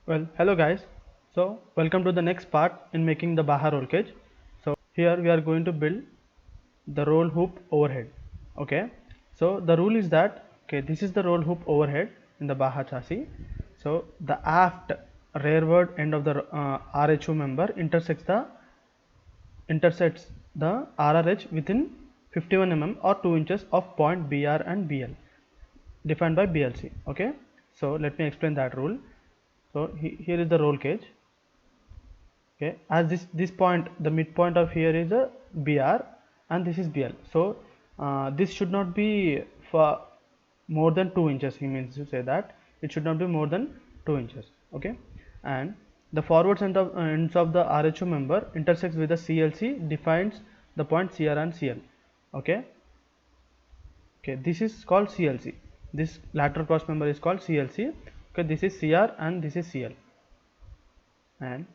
Well, hello guys. So, welcome to the next part in making the Baha roll cage. So, here we are going to build the roll hoop overhead. Okay. So, the rule is that this is the roll hoop overhead in the Baha chassis. So, the aft rearward end of the RHO member intersects the RRH within 51 mm or 2 inches of point BR and BL defined by BLC. Okay. So, let me explain that rule. So, here is the roll cage. Okay, as this point, the midpoint of here is a BR and this is BL. So this should not be for more than 2 inches. He means to say that it should not be more than 2 inches. Okay, and the forward ends of the RHO member intersects with the CLC defines the point CR and CL. Okay, this is called CLC. This lateral cross member is called CLC. Okay, this is CR and this is CL. And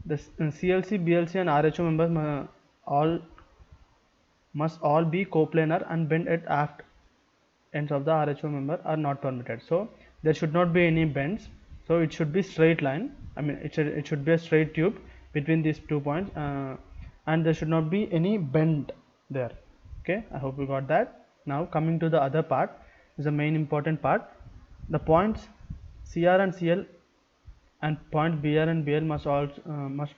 the CLC, BLC and RHO members all must all be coplanar and bend at aft ends of the RHO member are not permitted. So there should not be any bends. So it should be straight line. I mean it should be a straight tube between these 2 points and there should not be any bend there. Okay, I hope you got that. Now coming to the other part is the main important part. The points CR and CL and point BR and BL must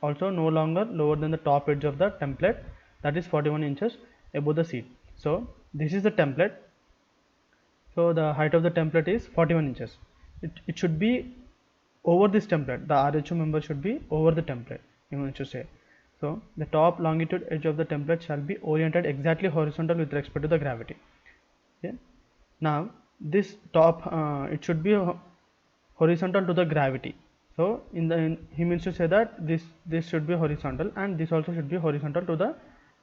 also no longer lower than the top edge of the template, that is 41 inches above the seat. So this is the template. So the height of the template is 41 inches. It should be over this template. The RHO member should be over the template, you want to say. So the top longitude edge of the template shall be oriented exactly horizontal with respect to the gravity. Okay. Now this top it should be horizontal to the gravity. So he means to say that this should be horizontal and this also should be horizontal to the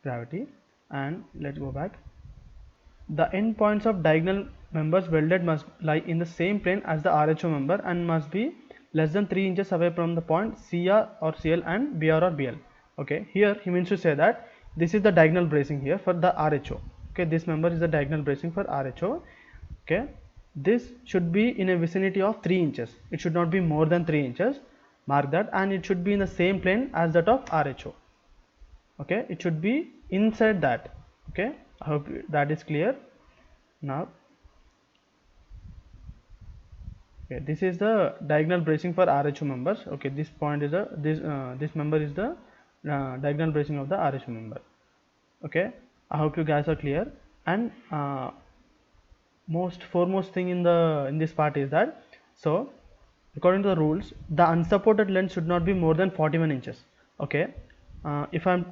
gravity. And let's go back. The end points of diagonal members welded must lie in the same plane as the RHO member and must be less than 3 inches away from the point CR or CL and BR or BL. Okay, here he means to say that this is the diagonal bracing here for the RHO. Okay, this member is the diagonal bracing for RHO. Okay, this should be in a vicinity of 3 inches. It should not be more than 3 inches. Mark that. And it should be in the same plane as that of RHO. Okay, it should be inside that. Okay, I hope that is clear. Now okay, this is the diagonal bracing for RHO members. Okay, this point is this member is the diagonal bracing of the RHO member. Okay, I hope you guys are clear. And foremost thing in this part is that, so according to the rules, the unsupported length should not be more than 41 inches. Okay, if I'm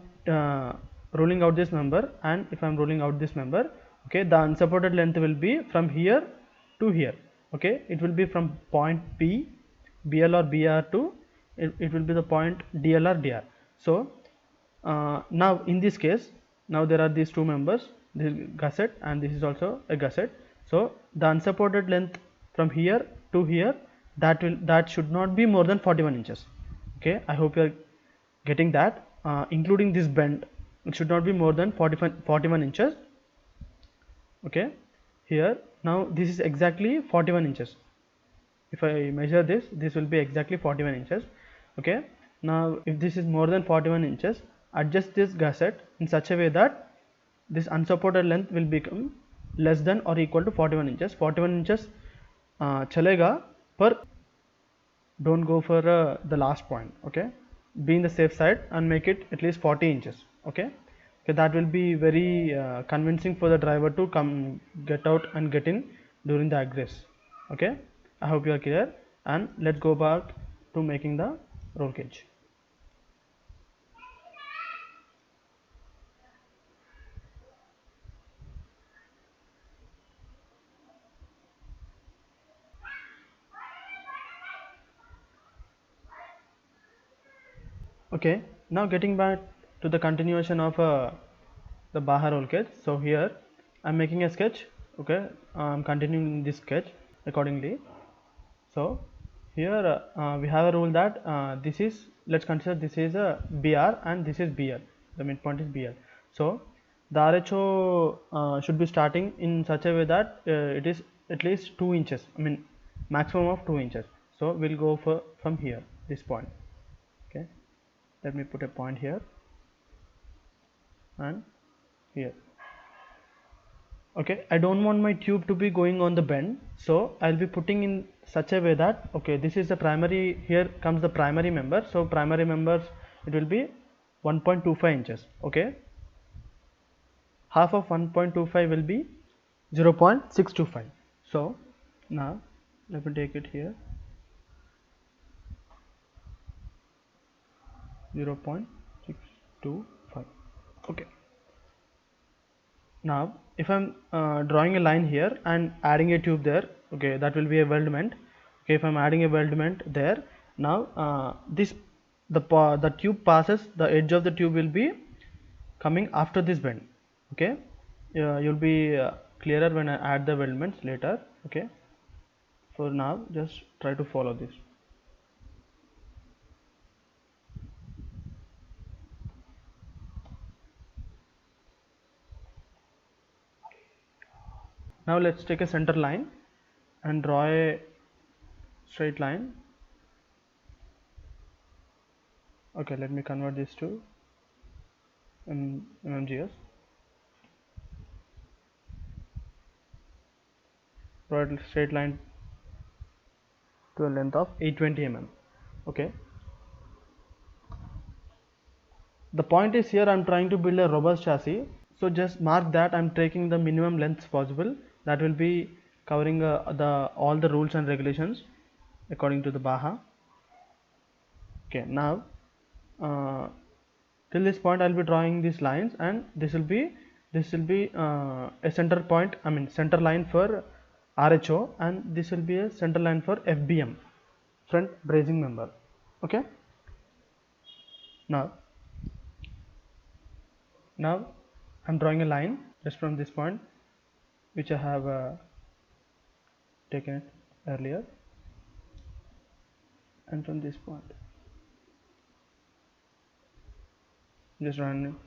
rolling out this member and if I'm rolling out this member, okay, the unsupported length will be from here to here. Okay, it will be from point P, BL or BR to it will be the point DL or DR. So now in this case, now there are these two members, this gusset and this is also a gusset. So the unsupported length from here to here, that should not be more than 41 inches. Okay, I hope you are getting that. Including this bend, it should not be more than 41 inches. Okay, here now this is exactly 41 inches. If I measure this will be exactly 41 inches. Okay, now if this is more than 41 inches, adjust this gusset in such a way that this unsupported length will become less than or equal to 41 inches. 41 inches chalega, पर don't go for the last point. Okay, be in the safe side and make it at least 40 inches. Okay, that will be very convincing for the driver to come get out and get in during the egress. Okay, I hope you are clear. And let's go back to making the roll cage. Okay, now getting back to the continuation of the Baha roll cage. So here I'm making a sketch. Okay, I'm continuing this sketch accordingly. So here we have a rule that this is, let's consider this is a BR and this is BL, the midpoint is BL. So the RHO should be starting in such a way that it is at least 2 inches. I mean maximum of 2 inches. So we'll go for from here, this point. Okay, let me put a point here and here. Okay, I don't want my tube to be going on the bend, so I'll be putting in such a way that, okay, this is the primary, here comes the primary member, so primary members, it will be 1.25 inches. Okay, half of 1.25 will be 0.625. So now let me take it here, 0.625. Okay, now if I'm drawing a line here and adding a tube there, okay, that will be a weldment. Okay, if I'm adding a weldment there, now the tube passes, the edge of the tube will be coming after this bend. Okay, you'll be clearer when I add the weldments later. Okay, for now just try to follow this. Now let's take a center line and draw a straight line. Okay, let me convert this to mmgs. Draw a straight line to a length of 820 mm. Okay, the point is here I'm trying to build a robust chassis, so just mark that I'm taking the minimum lengths possible, that will be covering the all the rules and regulations according to the Baha. Okay, now till this point I'll be drawing these lines, and this will be a center point, I mean center line for RHO, and this will be a center line for FBM, front bracing member. Okay, now I'm drawing a line just from this point which I have taken it earlier, and from this point just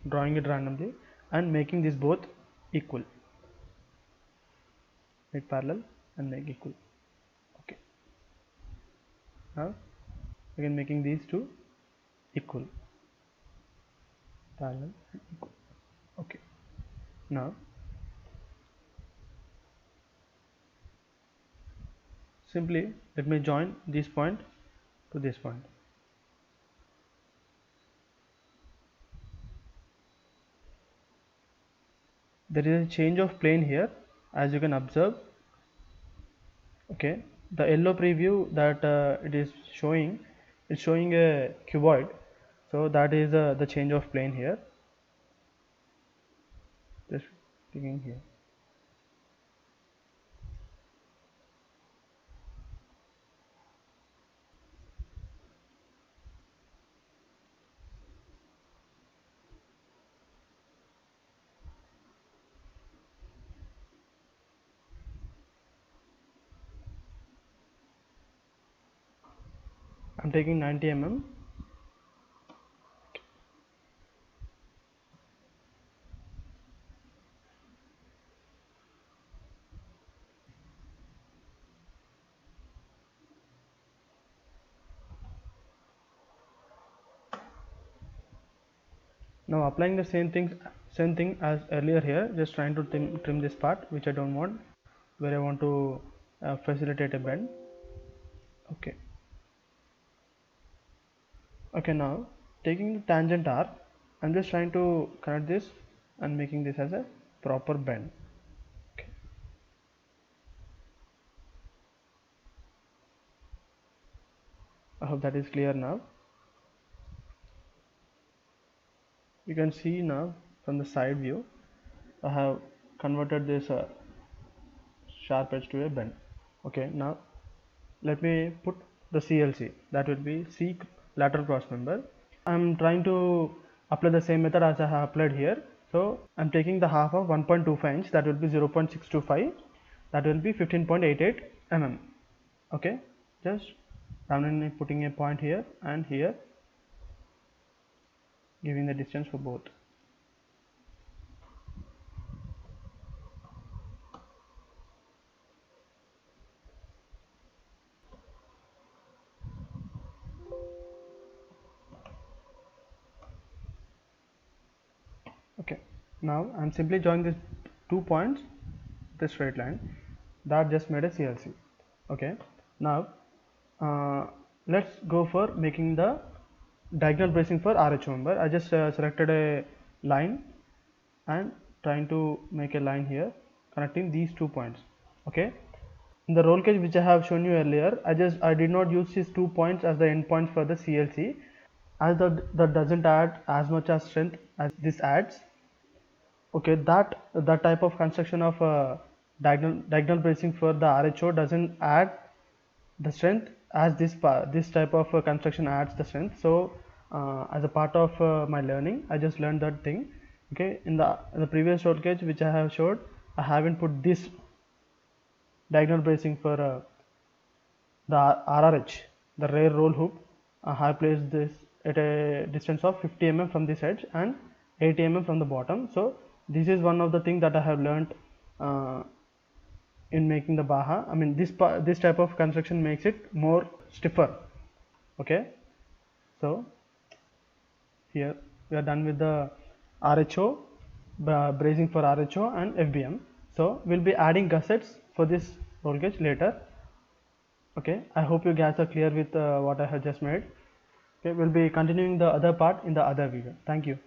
drawing it randomly and making this both equal, make parallel and make equal. Okay, now again making these two equal, parallel and equal. Okay, now simply let me join this point to this point. There is a change of plane here, as you can observe. Okay, the yellow preview that it is showing, it's showing a cuboid, so that is the change of plane here. Just clicking here. I'm taking 90 mm. Now applying the same thing as earlier here, just trying to trim this part which I don't want, where I want to facilitate a bend. Okay, okay, now taking the tangent arc, I'm just trying to connect this and making this as a proper bend. Okay, I hope that is clear now. You can see now from the side view I have converted this sharp edge to a bend. Okay, now let me put the CLC, that will be C lateral cross member. I'm trying to apply the same method as I have applied here, so I'm taking the half of 1.25 inch, that will be 0.625, that will be 15.88 mm. Okay, just randomly putting a point here and here, giving the distance for both. Now I'm simply joining these 2 points, this straight line that just made a CLC. Okay, now let's go for making the diagonal bracing for RHO member. I just selected a line and trying to make a line here connecting these 2 points. Okay, in the roll cage which I have shown you earlier, I did not use these 2 points as the endpoints for the CLC, as that doesn't add as much as strength as this adds. Okay, that type of construction of diagonal bracing for the RHO doesn't add the strength as this type of construction adds the strength. So as a part of my learning, I just learned that thing. Okay, in the previous roll cage which I have showed, I haven't put this diagonal bracing for the RRH, the rear roll hoop. I have placed this at a distance of 50 mm from this edge and 80 mm from the bottom. So this is one of the things that I have learned in making the Baha. I mean, this type of construction makes it more stiffer. Okay, so here we are done with the RHO, bracing for RHO and FBM. So we'll be adding gussets for this roll cage later. Okay, I hope you guys are clear with what I have just made. Okay, we'll be continuing the other part in the other video. Thank you.